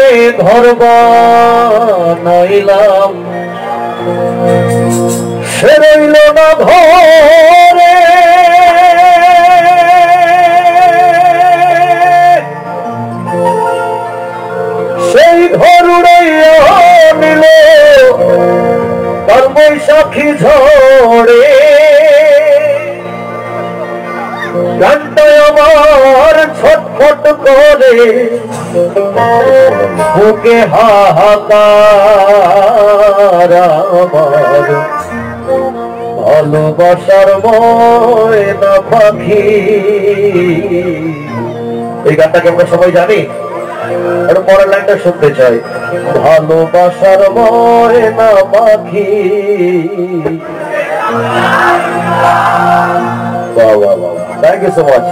করে ঘর বানাইলাম সে রইল না ঘরে সেই ঘর উড়াইয়া নিল তার বৈশাখী ঝড়ে গানটায় আমার ছটফট করে বুকে হাহাকার আমার ভালোবাসার ময়না পাখি। এই গানটাকে আমরা সবাই জানি, আর পরের লাইনটা শুনতে চাই। ভালোবাসার ময়না পাখি। বাহ বাহ বাহ, থ্যাংক ইউ সো মাচ।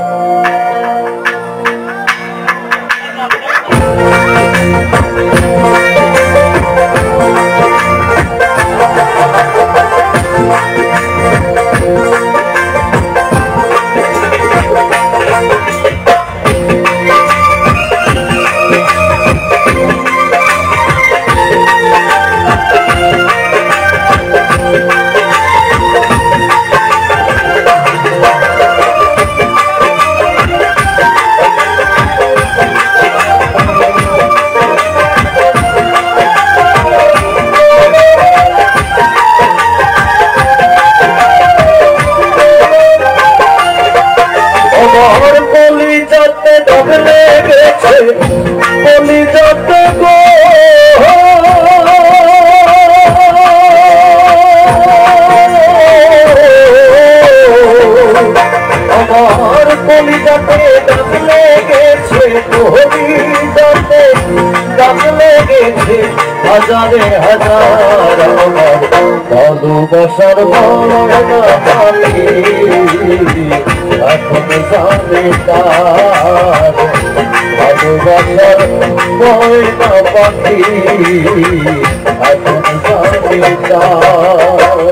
হাজারে হাজার ভালোবাসার ময়না পাখি এখন জানে তার ভালোবাসার ময়না পাখি এখন জানে তার।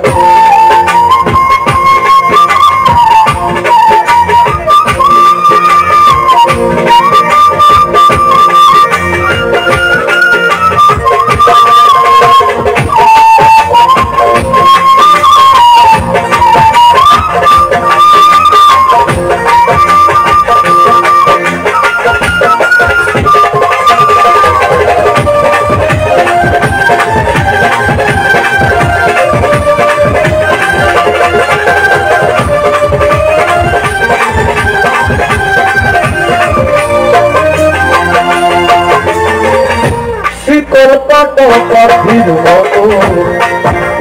পাখির মতো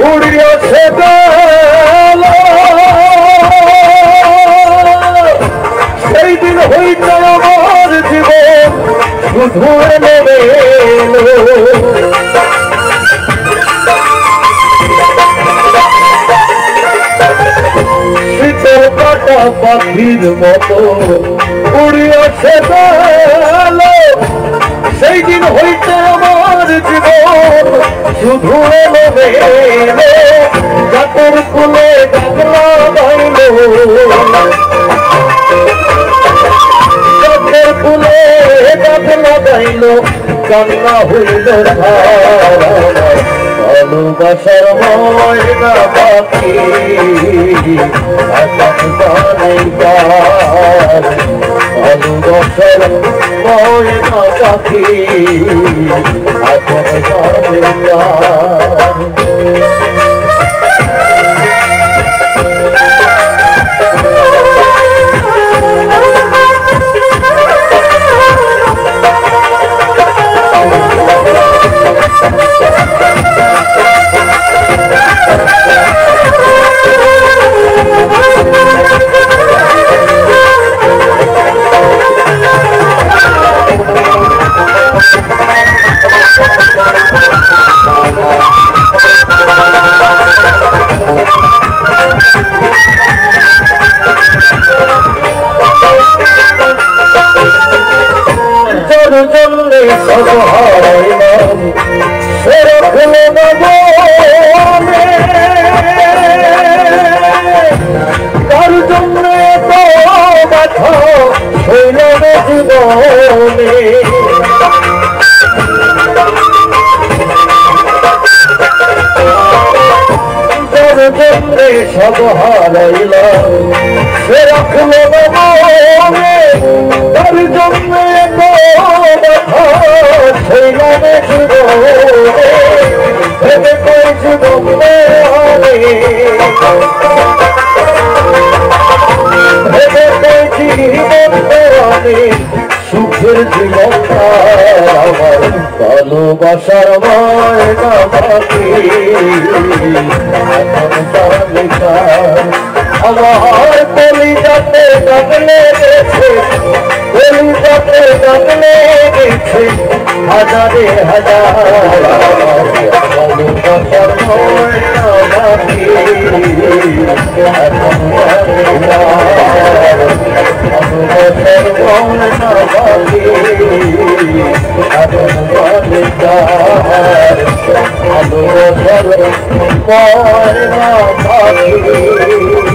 উড়িয়াছে গেল সেই দিন হইতে আমার জীবন শুধু নেবে শীতল কাটা পাখির মতো উড়িয়াছে গেল সেই দিন হইতে আমার জীবন শুধু নেবে জাতের কুলে গাগলা গাইল জাতের কুলে গাগলা গাইল কান্না হইল ভালোবাসার ময়না পাখি এখন জানে তার ভালোবাসার ময়না পাখি এখন জানে তার। তার জন্য তো ব্যথা হইল জীবনে জন্মে সব হারাইলাম সে রাখলো না মনে তার জন্মে সেই নামে ভেবে করেছি বন্ধে ভেবে করেছি বন্ধে সুখের জীবন আমার ভালোবাসার ময়না বাকি আমার কলিজাতে ডাকলে গেছে কলিজাতে ডাকলে গেছে হাজারে হাজার ভালোবাসার ময়না বাকি ভালোবাসার ময়না বাকি ভালোবাসার ময়না বাকি